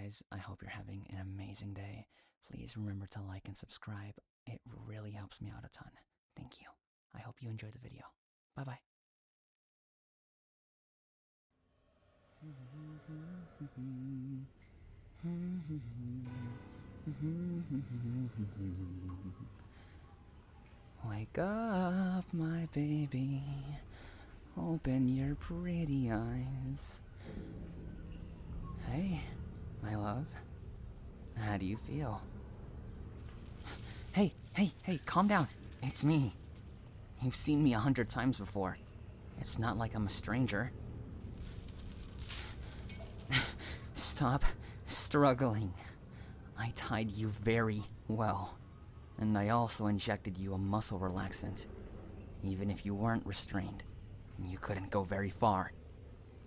guys, I hope you're having an amazing day. Please remember to like and subscribe. It really helps me out a ton. Thank you. I hope you enjoyed the video. Bye-bye. Wake up, my baby. Open your pretty eyes. Hey, my love. How do you feel? Hey, calm down. It's me. You've seen me 100 times before. It's not like I'm a stranger. Stop struggling. I tied you very well. And I also injected you a muscle relaxant. Even if you weren't restrained, you couldn't go very far.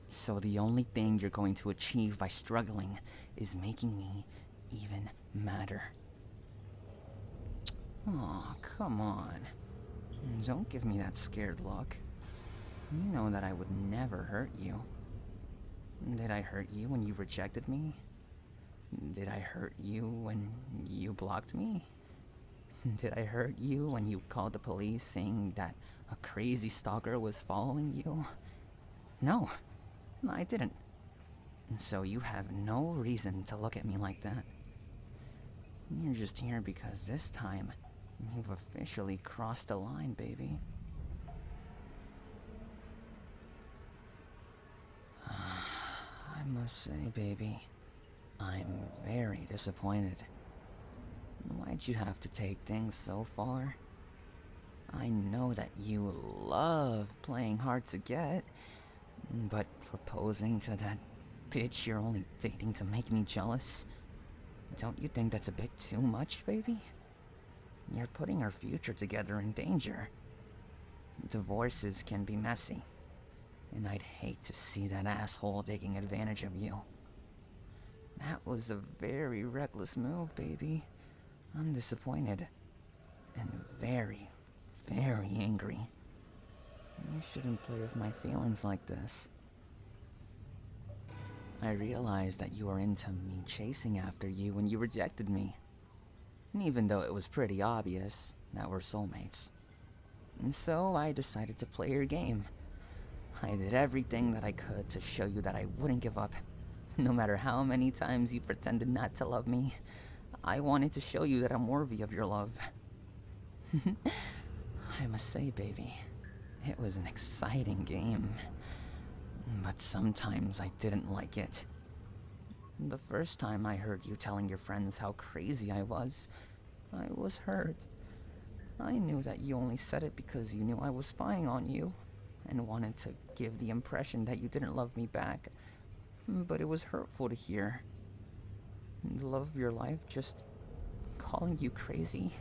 So the only thing you're going to achieve by struggling is making me even madder. Aw, come on. Don't give me that scared look. You know that I would never hurt you. Did I hurt you when you rejected me? Did I hurt you when you blocked me? Did I hurt you when you called the police saying that a crazy stalker was following you? No, I didn't. So you have no reason to look at me like that. You're just here because this time, you've officially crossed the line, baby. I must say, baby, I'm very disappointed. Why'd you have to take things so far? I know that you love playing hard to get, but proposing to that bitch you're only dating to make me jealous? Don't you think that's a bit too much, baby? You're putting our future together in danger. Divorces can be messy, and I'd hate to see that asshole taking advantage of you. That was a very reckless move, baby. I'm disappointed, and very, very angry. You shouldn't play with my feelings like this. I realized that you were into me chasing after you when you rejected me. Even though it was pretty obvious that we're soulmates. And so I decided to play your game. I did everything that I could to show you that I wouldn't give up. No matter how many times you pretended not to love me, I wanted to show you that I'm worthy of your love. I must say, baby, it was an exciting game. But sometimes I didn't like it. The first time I heard you telling your friends how crazy I was hurt. I knew that you only said it because you knew I was spying on you, and wanted to give the impression that you didn't love me back. But it was hurtful to hear. The love of your life just calling you crazy.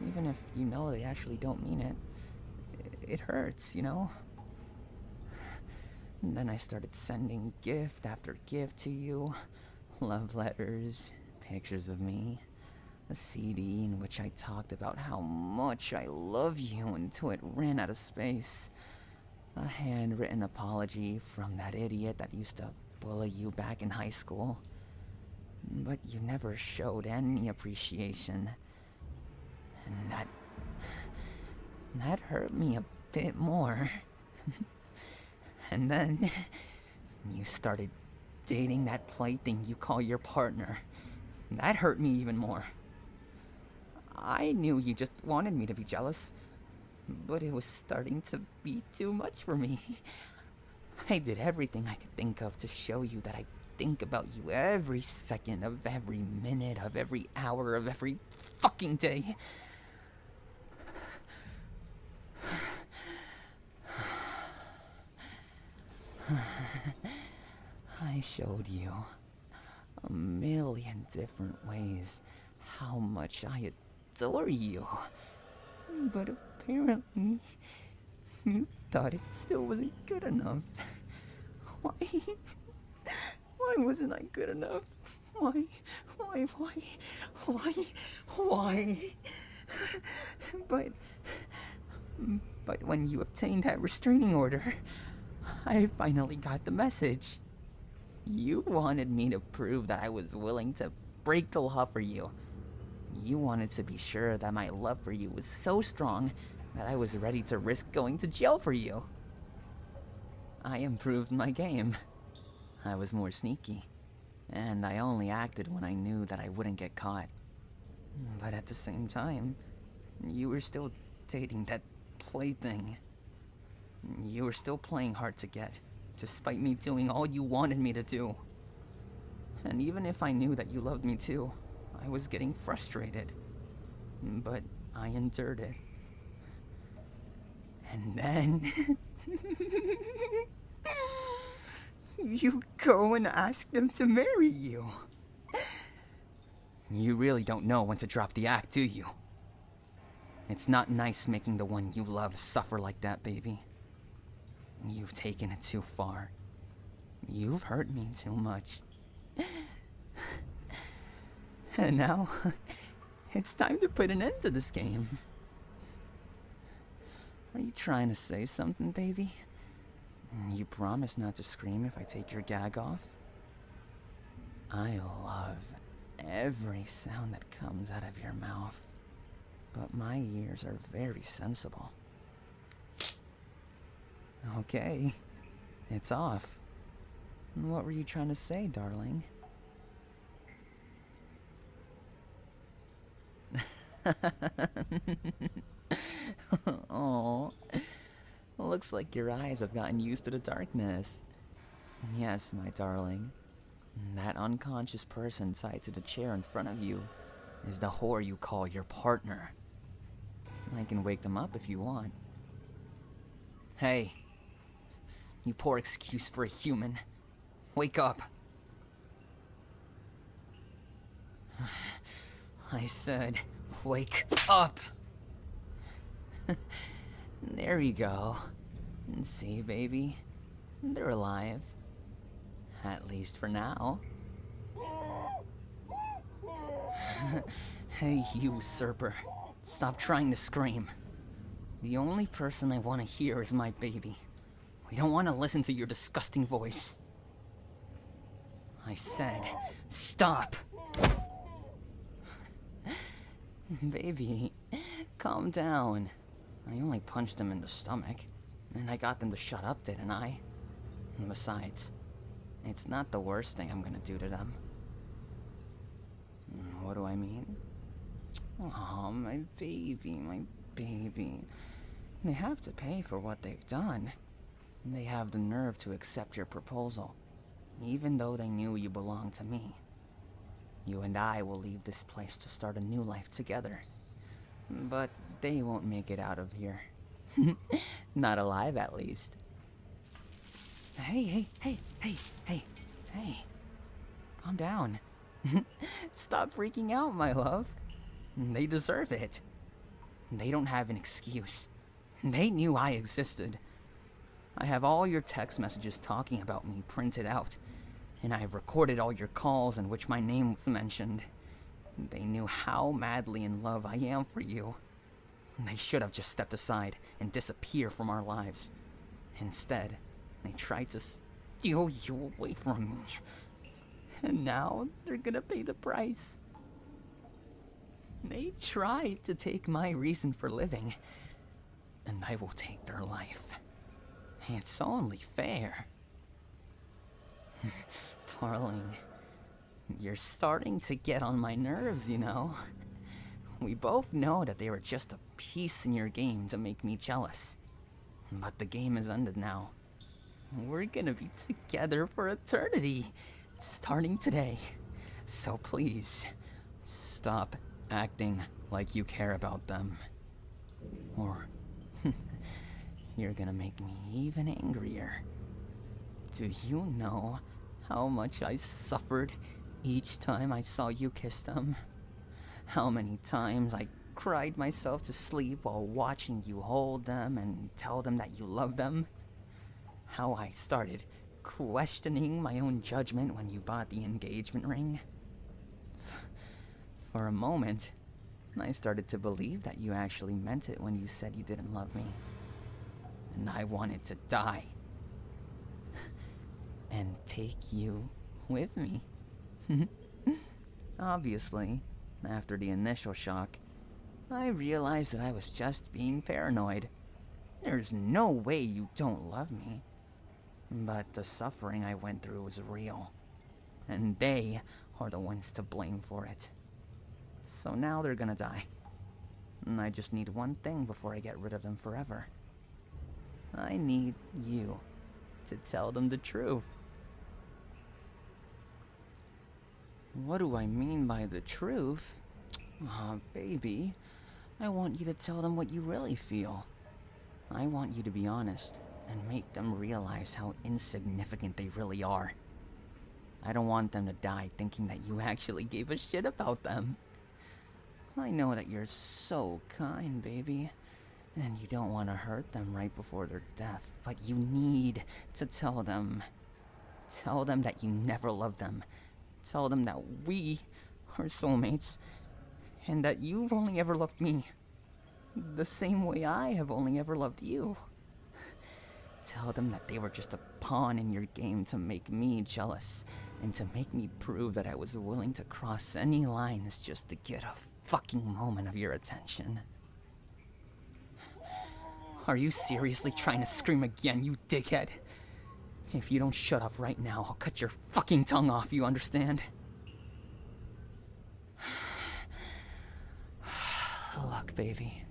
Even if you know they actually don't mean it. It hurts, you know? And then I started sending gift after gift to you. Love letters, pictures of me, a CD in which I talked about how much I love you until it ran out of space. A handwritten apology from that idiot that used to bully you back in high school. But you never showed any appreciation. And that hurt me a bit more. And then you started dating that plaything you call your partner. That hurt me even more. I knew you just wanted me to be jealous, but it was starting to be too much for me. I did everything I could think of to show you that I think about you every second of every minute of every hour of every fucking day. I showed you a million different ways how much I adore you. But apparently, you thought it still wasn't good enough. Why? Why wasn't I good enough? Why? But when you obtained that restraining order, I finally got the message. You wanted me to prove that I was willing to break the law for you. You wanted to be sure that my love for you was so strong that I was ready to risk going to jail for you. I improved my game. I was more sneaky, and I only acted when I knew that I wouldn't get caught. But at the same time, you were still dating that plaything. You were still playing hard to get, despite me doing all you wanted me to do. And even if I knew that you loved me too, I was getting frustrated. But I endured it. And then... you go and ask them to marry you. You really don't know when to drop the act, do you? It's not nice making the one you love suffer like that, baby. You've taken it too far. You've hurt me too much. And now, it's time to put an end to this game. Are you trying to say something, baby? You promise not to scream if I take your gag off? I love every sound that comes out of your mouth, but my ears are very sensible. Okay, it's off. What were you trying to say, darling? Oh, looks like your eyes have gotten used to the darkness. Yes, my darling. That unconscious person tied to the chair in front of you is the whore you call your partner. I can wake them up if you want. Hey, you poor excuse for a human. Wake up. I said, wake up. There you go. See, baby? They're alive. At least for now. Hey, you usurper. Stop trying to scream. The only person I want to hear is my baby. We don't want to listen to your disgusting voice. I said, stop! Baby, calm down. I only punched them in the stomach, and I got them to shut up, didn't I? And besides, it's not the worst thing I'm gonna do to them. What do I mean? Oh, my baby, my baby. They have to pay for what they've done. They have the nerve to accept your proposal, even though they knew you belonged to me. You and I will leave this place to start a new life together. But they won't make it out of here. Not alive, at least. Hey. Calm down. Stop freaking out, my love. They deserve it. They don't have an excuse. They knew I existed. I have all your text messages talking about me printed out, and I have recorded all your calls in which my name was mentioned. They knew how madly in love I am for you. They should have just stepped aside and disappeared from our lives. Instead, they tried to steal you away from me. And now they're gonna pay the price. They tried to take my reason for living, and I will take their life. It's only fair. Darling, you're starting to get on my nerves, you know. We both know that they were just a piece in your game to make me jealous. But the game is ended now. We're gonna be together for eternity, starting today. So please, stop acting like you care about them. Or you're gonna make me even angrier. Do you know how much I suffered each time I saw you kiss them? How many times I cried myself to sleep while watching you hold them and tell them that you love them? How I started questioning my own judgment when you bought the engagement ring? For a moment, I started to believe that you actually meant it when you said you didn't love me. And I wanted to die. And take you with me. Obviously, after the initial shock, I realized that I was just being paranoid. There's no way you don't love me. But the suffering I went through was real, and they are the ones to blame for it. So now they're gonna die. And I just need one thing before I get rid of them forever. I need you to tell them the truth. What do I mean by the truth? Baby, I want you to tell them what you really feel. I want you to be honest and make them realize how insignificant they really are. I don't want them to die thinking that you actually gave a shit about them. I know that you're so kind, baby, and you don't want to hurt them right before their death, but you need to tell them. Tell them that you never loved them. Tell them that we are soulmates, and that you've only ever loved me, the same way I have only ever loved you. Tell them that they were just a pawn in your game to make me jealous, and to make me prove that I was willing to cross any lines just to get a fucking moment of your attention. Are you seriously trying to scream again, you dickhead? If you don't shut up right now, I'll cut your fucking tongue off, you understand? Look, baby,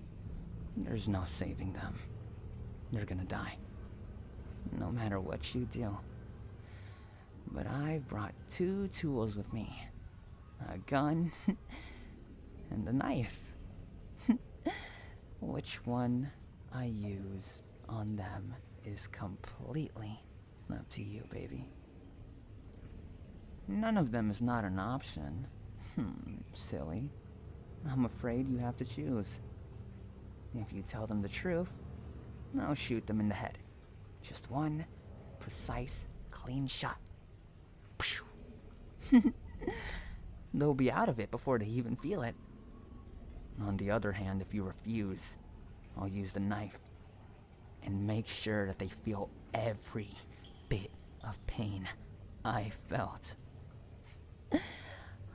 there's no saving them. They're gonna die, no matter what you do. But I've brought two tools with me. A gun and a knife. Which one I use on them is completely up to you, baby. None of them is not an option. Silly. I'm afraid you have to choose. If you tell them the truth, I'll shoot them in the head. Just one precise, clean shot. They'll be out of it before they even feel it. On the other hand, if you refuse, I'll use the knife and make sure that they feel every bit of pain I felt.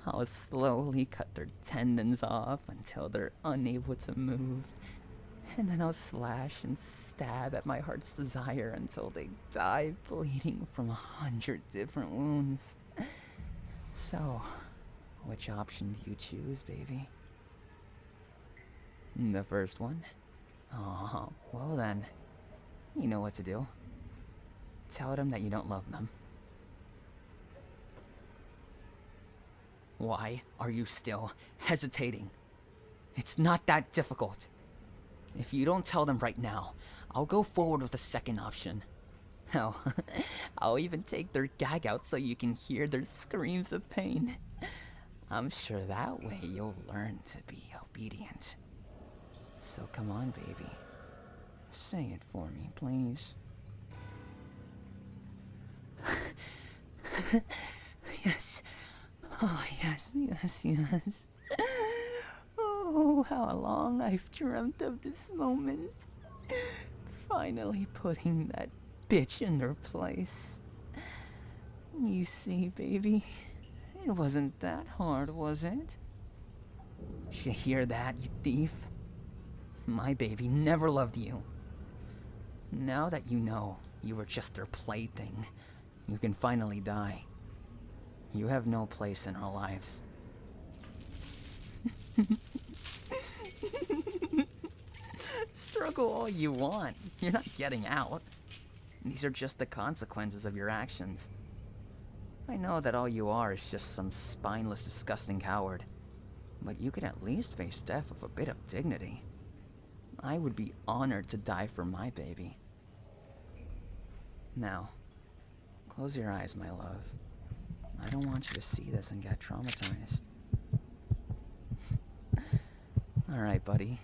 I'll slowly cut their tendons off until they're unable to move, and then I'll slash and stab at my heart's desire until they die bleeding from 100 different wounds. So, which option do you choose, baby? The first one? Oh, well then, you know what to do. Tell them that you don't love them. Why are you still hesitating? It's not that difficult. If you don't tell them right now, I'll go forward with the second option. Hell, I'll even take their gag out so you can hear their screams of pain. I'm sure that way you'll learn to be obedient. So come on, baby. Say it for me, please. Yes. Oh, yes, yes, yes. Oh, how long I've dreamt of this moment. Finally putting that bitch in her place. You see, baby, it wasn't that hard, was it? You hear that, you thief? My baby never loved you. Now that you know you were just their plaything, you can finally die. You have no place in our lives. Struggle all you want. You're not getting out. These are just the consequences of your actions. I know that all you are is just some spineless, disgusting coward, but you can at least face death with a bit of dignity. I would be honored to die for my baby. Now, close your eyes, my love. I don't want you to see this and get traumatized. Alright, buddy.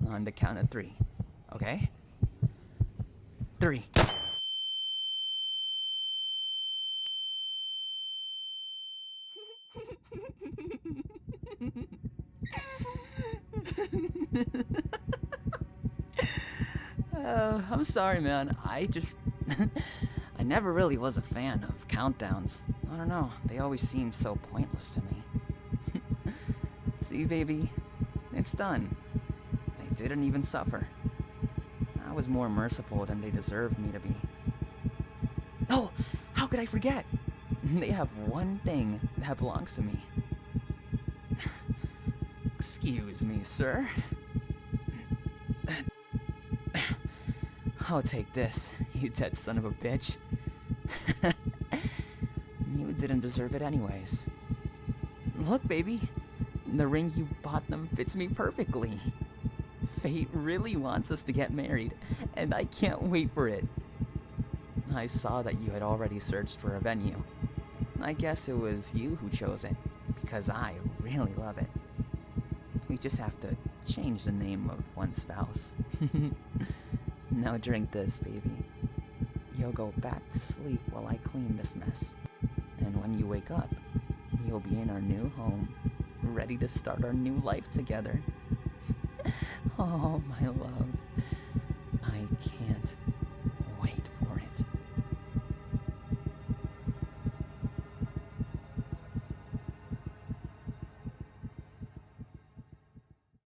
On the count of 3, okay? 3. I'm sorry, man. I never really was a fan of countdowns. I don't know, they always seem so pointless to me. See, baby, it's done. They didn't even suffer. I was more merciful than they deserved me to be. Oh, how could I forget? They have one thing that belongs to me. Excuse me, sir. I'll take this, you dead son of a bitch. You didn't deserve it anyways. Look, baby, the ring you bought them fits me perfectly. Fate really wants us to get married, and I can't wait for it. I saw that you had already searched for a venue. I guess it was you who chose it, because I really love it. We just have to change the name of one spouse. Now drink this, baby. You'll go back to sleep while I clean this mess. And when you wake up, you'll be in our new home, ready to start our new life together. Oh, my love. I can't